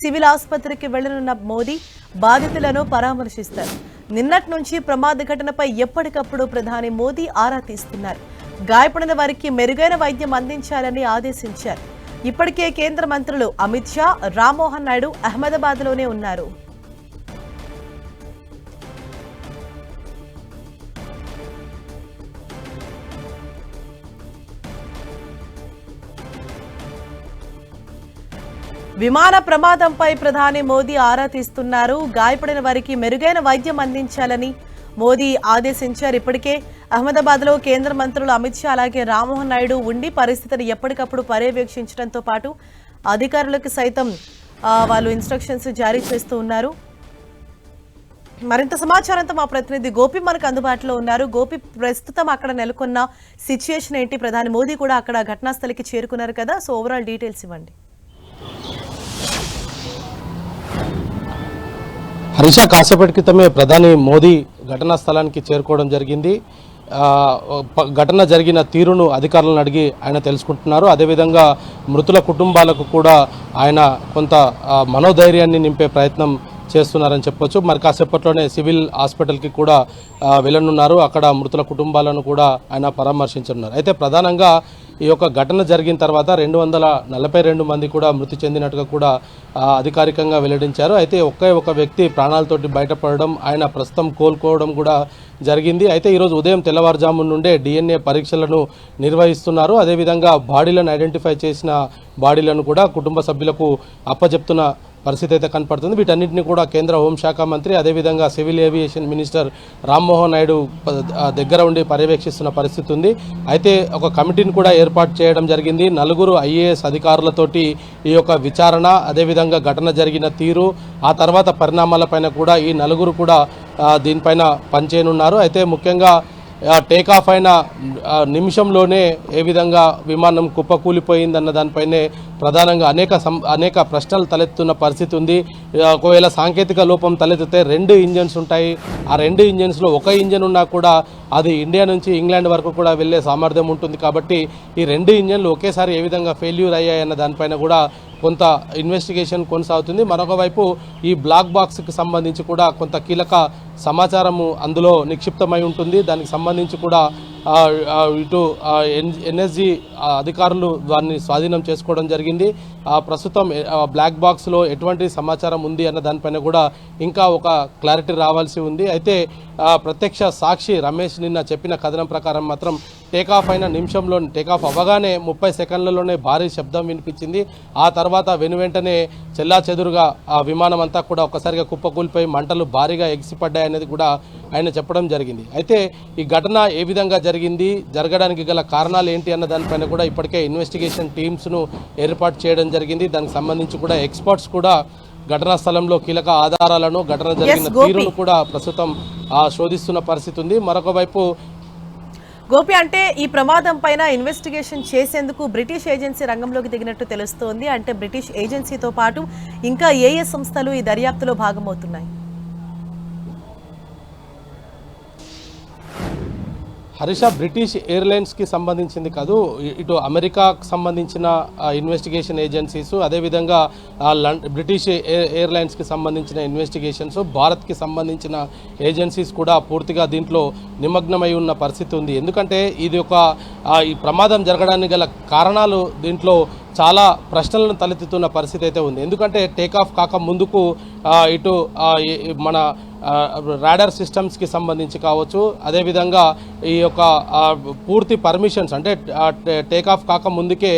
Civil ఆసుపత్రికి వెళ్లనున్న మోదీ బాధితులను పరామర్శిస్తారు. నిన్నటి నుంచి ప్రమాద ఘటనపై ఎప్పటికప్పుడు ప్రధాని మోదీ ఆరా తీస్తున్నారు. గాయపడిన వారికి మెరుగైన వైద్యం అందించాలని ఆదేశించారు. ఇప్పటికే కేంద్ర మంత్రులు అమిత్ షా, రామ్మోహన్ నాయుడు అహ్మదాబాద్లోనే ఉన్నారు. విమాన ప్రమాదంపై ప్రధాని మోదీ ఆరా తీస్తున్నారు. గాయపడిన వారికి మెరుగైన వైద్యం అందించాలని మోదీ ఆదేశించారు. ఇప్పటికే అహ్మదాబాద్లో కేంద్ర మంత్రులు అమిత్ షా అలాగే రామ్మోహన్ నాయుడు ఉండి పరిస్థితిని ఎప్పటికప్పుడు పర్యవేక్షించడంతో పాటు అధికారులకు సైతం వాళ్ళు ఇన్స్ట్రక్షన్స్ జారీ చేస్తూ ఉన్నారు. మరింత సమాచారంతో మా ప్రతినిధి గోపి మనకు అందుబాటులో ఉన్నారు. గోపి, ప్రస్తుతం అక్కడ నెలకొన్న సిచ్యుయేషన్ ఏంటి? ప్రధాని మోదీ కూడా అక్కడ ఘటనా స్థలికి చేరుకున్నారు కదా, సో ఓవరాల్ డీటెయిల్స్ ఇవ్వండి. హరీష, కాసేపటి క్రితమే ప్రధాని మోదీ ఘటనా స్థలానికి చేరుకోవడం జరిగింది. ఘటన జరిగిన తీరును అధికారులను అడిగి ఆయన తెలుసుకుంటున్నారు. అదేవిధంగా మృతుల కుటుంబాలకు కూడా ఆయన కొంత మనోధైర్యాన్ని నింపే ప్రయత్నం చేస్తున్నారని చెప్పొచ్చు. మరి కాసేపట్లోనే సివిల్ హాస్పిటల్కి కూడా వెళ్ళనున్నారు. అక్కడ మృతుల కుటుంబాలను కూడా ఆయన పరామర్శించనున్నారు. అయితే ప్రధానంగా ఈ యొక్క ఘటన జరిగిన తర్వాత 242 మంది కూడా మృతి చెందినట్టుగా కూడా అధికారికంగా వెల్లడించారు. అయితే ఒక వ్యక్తి ప్రాణాలతోటి బయటపడడం, ఆయన ప్రస్తుతం కోలుకోవడం కూడా జరిగింది. అయితే ఈరోజు ఉదయం తెల్లవారుజాము నుండే DNA పరీక్షలను నిర్వహిస్తున్నారు. అదేవిధంగా బాడీలను ఐడెంటిఫై చేసిన బాడీలను కూడా కుటుంబ సభ్యులకు అప్పచెప్తున్న పరిస్థితి అయితే కనపడుతుంది. వీటన్నింటినీ కూడా కేంద్ర హోంశాఖ మంత్రి అదేవిధంగా civil aviation minister Rammohan Naidu దగ్గర ఉండి పర్యవేక్షిస్తున్న పరిస్థితి ఉంది. అయితే ఒక కమిటీని కూడా ఏర్పాటు చేయడం జరిగింది. 4 IAS అధికారులతోటి ఈ యొక్క విచారణ, అదేవిధంగా ఘటన జరిగిన తీరు, ఆ తర్వాత పరిణామాలపైన కూడా ఈ 4 కూడా దీనిపైన పనిచేయనున్నారు. అయితే ముఖ్యంగా టేకాఫ్ అయిన నిమిషంలోనే ఏ విధంగా విమానం కుప్పకూలిపోయిందన్న దానిపైనే ప్రధానంగా అనేక ప్రశ్నలు తలెత్తున్న పరిస్థితి ఉంది. ఒకవేళ సాంకేతిక లోపం తలెత్తితే 2 ఇంజన్స్ ఉంటాయి. ఆ 2 ఇంజన్స్లో ఒక ఇంజన్ ఉన్నా కూడా అది ఇండియా నుంచి ఇంగ్లాండ్ వరకు కూడా వెళ్ళే సామర్థ్యం ఉంటుంది. కాబట్టి ఈ 2 ఇంజన్లు ఒకేసారి ఏ విధంగా ఫెయిల్యూర్ అయ్యాయన్న దానిపైన కూడా కొంత ఇన్వెస్టిగేషన్ కొనసాగుతుంది. మరొక వైపు ఈ బ్లాక్ బాక్స్కి సంబంధించి కూడా కొంత కీలక సమాచారము అందులో నిక్షిప్తమై ఉంటుంది. దానికి సంబంధించి కూడా ఇటు NSG అధికారులు దాన్ని స్వాధీనం చేసుకోవడం జరిగింది. ప్రస్తుతం బ్లాక్ బాక్స్లో ఎటువంటి సమాచారం ఉంది అన్న దానిపైన కూడా ఇంకా ఒక క్లారిటీ రావాల్సి ఉంది. అయితే ప్రత్యక్ష సాక్షి రమేష్ నిన్న చెప్పిన కథనం ప్రకారం మాత్రం టేకాఫ్ అయిన నిమిషంలో, టేకాఫ్ అవ్వగానే 30 సెకండ్లలోనే భారీ శబ్దం వినిపించింది. ఆ తర్వాత వెనువెంటనే చెల్లాచెదురుగా ఆ విమానం అంతా కూడా ఒక్కసారిగా కుప్పకూలిపోయి మంటలు భారీగా ఎగిసిపడ్డాయనేది కూడా ఆయన చెప్పడం జరిగింది. అయితే ఈ ఘటన ఏ విధంగా జరిగింది, జరగడానికి గల కారణాలు ఏంటి అన్న దానిపైన కూడా ఇప్పటికే ఇన్వెస్టిగేషన్ టీమ్స్ను ఏర్పాటు చేయడం జరిగింది. దానికి సంబంధించి కూడా ఎక్స్పర్ట్స్ కూడా ఘటనా స్థలంలో కీలక ఆధారాలను, ఘటన జరిగిన తీరును కూడా ప్రస్తుతం శోధిస్తున్న పరిస్థితి ఉంది. మరొక వైపు గోపి, అంటే ఈ ప్రమాదం పైన ఇన్వెస్టిగేషన్ చేసేందుకు బ్రిటిష్ ఏజెన్సీ రంగంలోకి దిగినట్టు తెలుస్తోంది. అంటే బ్రిటిష్ ఏజెన్సీతో పాటు ఇంకా ఏ సంస్థలు ఈ దర్యాప్తులో భాగమవుతున్నాయి? హరీష, బ్రిటిష్ ఎయిర్లైన్స్కి సంబంధించింది కాదు, ఇటు అమెరికాకు సంబంధించిన ఇన్వెస్టిగేషన్ ఏజెన్సీస్, అదేవిధంగా బ్రిటిష్ ఎయిర్లైన్స్కి సంబంధించిన ఇన్వెస్టిగేషన్స్, భారత్కి సంబంధించిన ఏజెన్సీస్ కూడా పూర్తిగా దీంట్లో నిమగ్నమై ఉన్న పరిస్థితి ఉంది. ఎందుకంటే ఇది ఈ ప్రమాదం జరగడానికి గల కారణాలు దీంట్లో చాలా ప్రశ్నలను తలెత్తుతున్న పరిస్థితి అయితే ఉంది. ఎందుకంటే టేకాఫ్ కాక ముందుకు ఇటు మన రాడార్ సిస్టమ్స్కి సంబంధించి కావచ్చు, అదేవిధంగా ఈ యొక్క పూర్తి పర్మిషన్స్ అంటే టేకాఫ్ కాక ముందుకే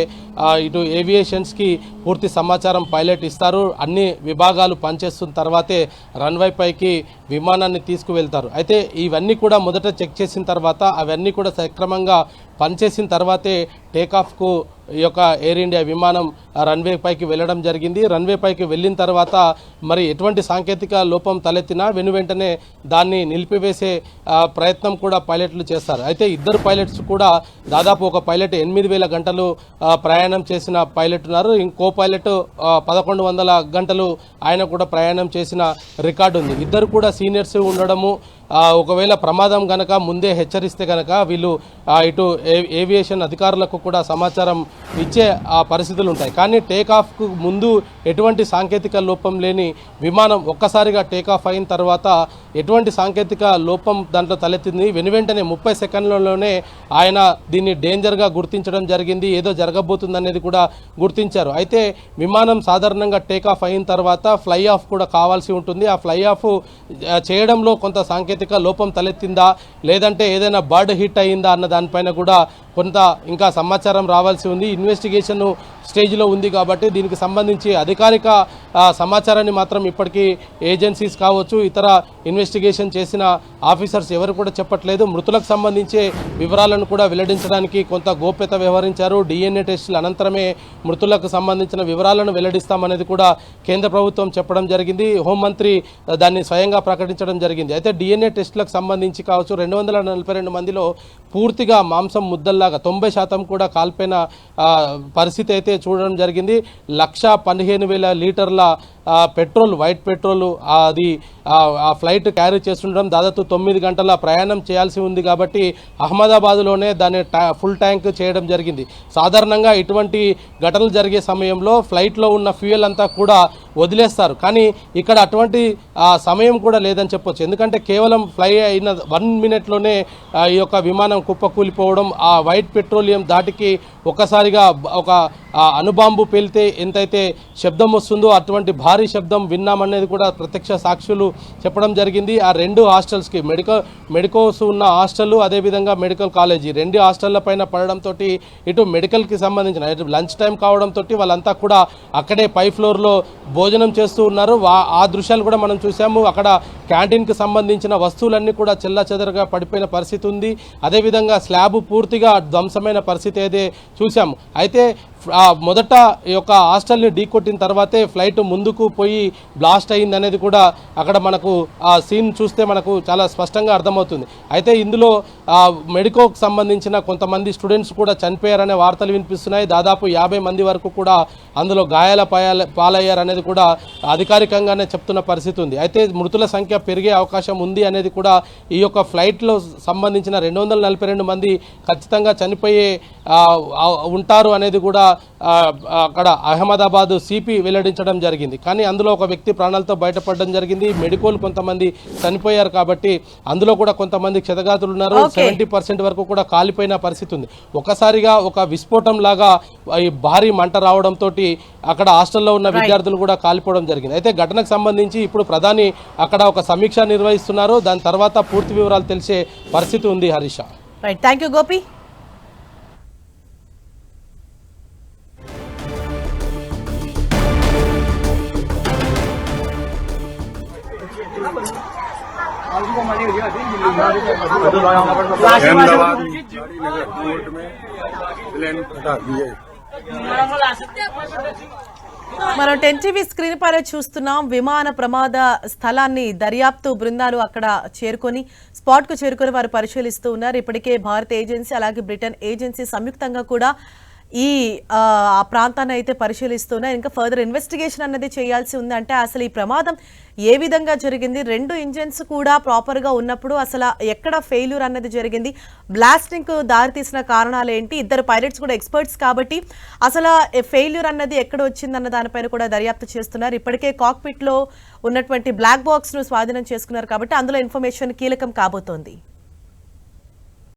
ఇటు ఏవియేషన్స్కి పూర్తి సమాచారం పైలట్ ఇస్తారు. అన్ని విభాగాలు పనిచేస్తున్న తర్వాతే రన్వే పైకి విమానాన్ని తీసుకువెళ్తారు. అయితే ఇవన్నీ కూడా మొదట చెక్ చేసిన తర్వాత అవన్నీ కూడా సక్రమంగా పనిచేసిన తర్వాతే టేకాఫ్కు ఈ యొక్క ఎయిర్ ఇండియా విమానం రన్వే పైకి వెళ్ళడం జరిగింది. రన్వే పైకి వెళ్ళిన తర్వాత మరి ఎటువంటి సాంకేతిక లోపం తలెత్తినా వెనువెంటనే దాన్ని నిలిపివేసే ప్రయత్నం కూడా పైలట్లు చేస్తారు. అయితే 2 పైలట్స్ కూడా దాదాపు ఒక పైలట్ 8000 గంటలు ప్రయాణం చేసిన పైలట్ ఉన్నారు. ఇంకో పైలట్ 1100 గంటలు ఆయన కూడా ప్రయాణం చేసిన రికార్డు ఉంది. 2 కూడా సీనియర్స్ ఉండడము, ఒకవేళ ప్రమాదం గనక ముందే హెచ్చరిస్తే గనక వీళ్ళు ఇటు ఏవియేషన్ అధికారులకు కూడా సమాచారం ఇచ్చే పరిస్థితులు ఉంటాయి. కానీ టేకాఫ్కు ముందు ఎటువంటి సాంకేతిక లోపం లేని విమానం ఒక్కసారిగా టేకాఫ్ అయిన తర్వాత ఎటువంటి సాంకేతిక లోపం దాంట్లో తలెత్తింది. వెనువెంటనే 30 సెకండ్లలోనే ఆయన దీన్ని డేంజర్గా గుర్తించడం జరిగింది. ఏదో జరగబోతుందనేది కూడా గుర్తించారు. అయితే విమానం సాధారణంగా టేకాఫ్ అయిన తర్వాత ఫ్లై ఆఫ్ కూడా కావాల్సి ఉంటుంది. ఆ ఫ్లై ఆఫ్ చేయడంలో కొంత సాంకేతిక లోపం తలెత్తిందా లేదంటే ఏదైనా బర్డ్ హిట్ అయిందా అన్న దానిపైన కూడా కొంత ఇంకా సమాచారం రావాల్సి ఉంది. ఇన్వెస్టిగేషన్ స్టేజ్లో ఉంది కాబట్టి దీనికి సంబంధించి అధికారిక సమాచారాన్ని మాత్రం ఇప్పటికీ ఏజెన్సీస్ కావచ్చు ఇతర ఇన్వెస్టిగేషన్ చేసిన ఆఫీసర్స్ ఎవరు కూడా చెప్పట్లేదు. మృతులకు సంబంధించే వివరాలను కూడా వెల్లడించడానికి కొంత గోప్యత వ్యవహరించారు. DNA టెస్టుల అనంతరమే మృతులకు సంబంధించిన వివరాలను వెల్లడిస్తామనేది కూడా కేంద్ర ప్రభుత్వం చెప్పడం జరిగింది. హోంమంత్రి దాన్ని స్వయంగా ప్రకటించడం జరిగింది. అయితే DNA టెస్టులకు సంబంధించి కావచ్చు 242 మందిలో పూర్తిగా మాంసం ముద్దల్లాగా 90% కూడా కాల్పోయిన పరిస్థితి అయితే చూడడం జరిగింది. 1,15,000 లీటర్ల పెట్రోల్, వైట్ పెట్రోల్ అది ఆ ఫ్లైట్ క్యారీ చేస్తుండడం, దాదాపు 9 గంటల ప్రయాణం చేయాల్సి ఉంది కాబట్టి అహ్మదాబాద్లోనే దాన్ని ఫుల్ ట్యాంక్ చేయడం జరిగింది. సాధారణంగా ఇటువంటి ఘటనలు జరిగే సమయంలో ఫ్లైట్లో ఉన్న ఫ్యూయల్ అంతా కూడా వదిలేస్తారు. కానీ ఇక్కడ అటువంటి సమయం కూడా లేదని చెప్పొచ్చు. ఎందుకంటే కేవలం ఫ్లై అయిన 1 మినిట్లోనే ఈ యొక్క విమానం కుప్పకూలిపోవడం, ఆ వైట్ పెట్రోలియం దాటికి ఒక్కసారిగా ఒక అణుబాంబు పేలితే ఎంతైతే శబ్దం వస్తుందో అటువంటి భారీ శబ్దం విన్నామనేది కూడా ప్రత్యక్ష సాక్షులు చెప్పడం జరిగింది. ఆ 2 హాస్టల్స్కి మెడికోస్ ఉన్న హాస్టల్ అదేవిధంగా మెడికల్ కాలేజీ 2 హాస్టళ్ల పైన పడడంతో ఇటు మెడికల్కి సంబంధించిన లంచ్ టైం కావడంతో వాళ్ళంతా కూడా అక్కడే పై ఫ్లోర్లో భోజనం చేస్తూ ఉన్నారు. ఆ దృశ్యాలు కూడా మనం చూసాము. అక్కడ క్యాంటీన్కి సంబంధించిన వస్తువులన్నీ కూడా చెల్లాచెదరగా పడిపోయిన పరిస్థితి ఉంది. అదేవిధంగా స్లాబ్ పూర్తిగా ధ్వంసమైన పరిస్థితి అయితే చూసాము. అయితే మొదట ఈ యొక్క హాస్టల్ని ఢీకొట్టిన తర్వాతే ఫ్లైట్ ముందుకు పోయి బ్లాస్ట్ అయింది అనేది కూడా అక్కడ మనకు ఆ సీన్ చూస్తే మనకు చాలా స్పష్టంగా అర్థమవుతుంది. అయితే ఇందులో మెడికోకి సంబంధించిన కొంతమంది స్టూడెంట్స్ కూడా చనిపోయారనే వార్తలు వినిపిస్తున్నాయి. దాదాపు 50 మంది వరకు కూడా అందులో గాయాల పాలయ్యారనేది కూడా అధికారికంగానే చెప్తున్న పరిస్థితి ఉంది. అయితే మృతుల సంఖ్య పెరిగే అవకాశం ఉంది అనేది కూడా ఈ యొక్క ఫ్లైట్లో సంబంధించిన 242 మంది ఖచ్చితంగా చనిపోయే ఉంటారు అనేది కూడా అక్కడ అహ్మదాబాద్ సిపి వెల్లడించడం జరిగింది. కానీ అందులో ఒక వ్యక్తి ప్రాణాలతో బయటపడడం జరిగింది. మెడికోలు కొంతమంది చనిపోయారు కాబట్టి అందులో కూడా కొంతమంది క్షతగాతులు ఉన్నారు. 70% వరకు కూడా కాలిపోయిన పరిస్థితి ఉంది. ఒకసారిగా ఒక విస్ఫోటం లాగా ఈ భారీ మంట రావడంతో అక్కడ హాస్టల్లో ఉన్న విద్యార్థులు కూడా కాలిపోవడం జరిగింది. అయితే ఘటనకు సంబంధించి ఇప్పుడు ప్రధాని అక్కడ ఒక సమీక్ష నిర్వహిస్తున్నారు. దాని తర్వాత పూర్తి వివరాలు తెలిసే పరిస్థితి ఉంది. Harisha, right, thank you Gopi. మనం 10 టీవీ స్క్రీన్ పైన చూస్తున్నాం. విమాన ప్రమాద స్థలాన్ని దర్యాప్తు బృందాలు అక్కడ చేరుకొని స్పాట్ కు చేరుకొని వారు పరిశీలిస్తూ ఉన్నారు. ఇప్పటికే భారత ఏజెన్సీ అలాగే బ్రిటన్ ఏజెన్సీ సంయుక్తంగా కూడా ఈ ప్రాంతాన్ని అయితే పరిశీలిస్తున్నారు. ఇంకా ఫర్దర్ ఇన్వెస్టిగేషన్ అన్నది చేయాల్సి ఉంది. అంటే అసలు ఈ ప్రమాదం ఏ విధంగా జరిగింది, 2 ఇంజన్స్ కూడా ప్రాపర్గా ఉన్నప్పుడు అసలు ఎక్కడ ఫెయిల్యూర్ అన్నది జరిగింది, బ్లాస్టింగ్కు దారితీసిన కారణాలు ఏంటి, 2 పైలట్స్ కూడా ఎక్స్పర్ట్స్ కాబట్టి అసలు ఫెయిల్యూర్ అన్నది ఎక్కడ వచ్చిందన్న దానిపైన కూడా దర్యాప్తు చేస్తున్నారు. ఇప్పటికే కాక్పిట్లో ఉన్నటువంటి బ్లాక్ బాక్స్ను స్వాధీనం చేసుకున్నారు కాబట్టి అందులో ఇన్ఫర్మేషన్ కీలకం కాబోతోంది.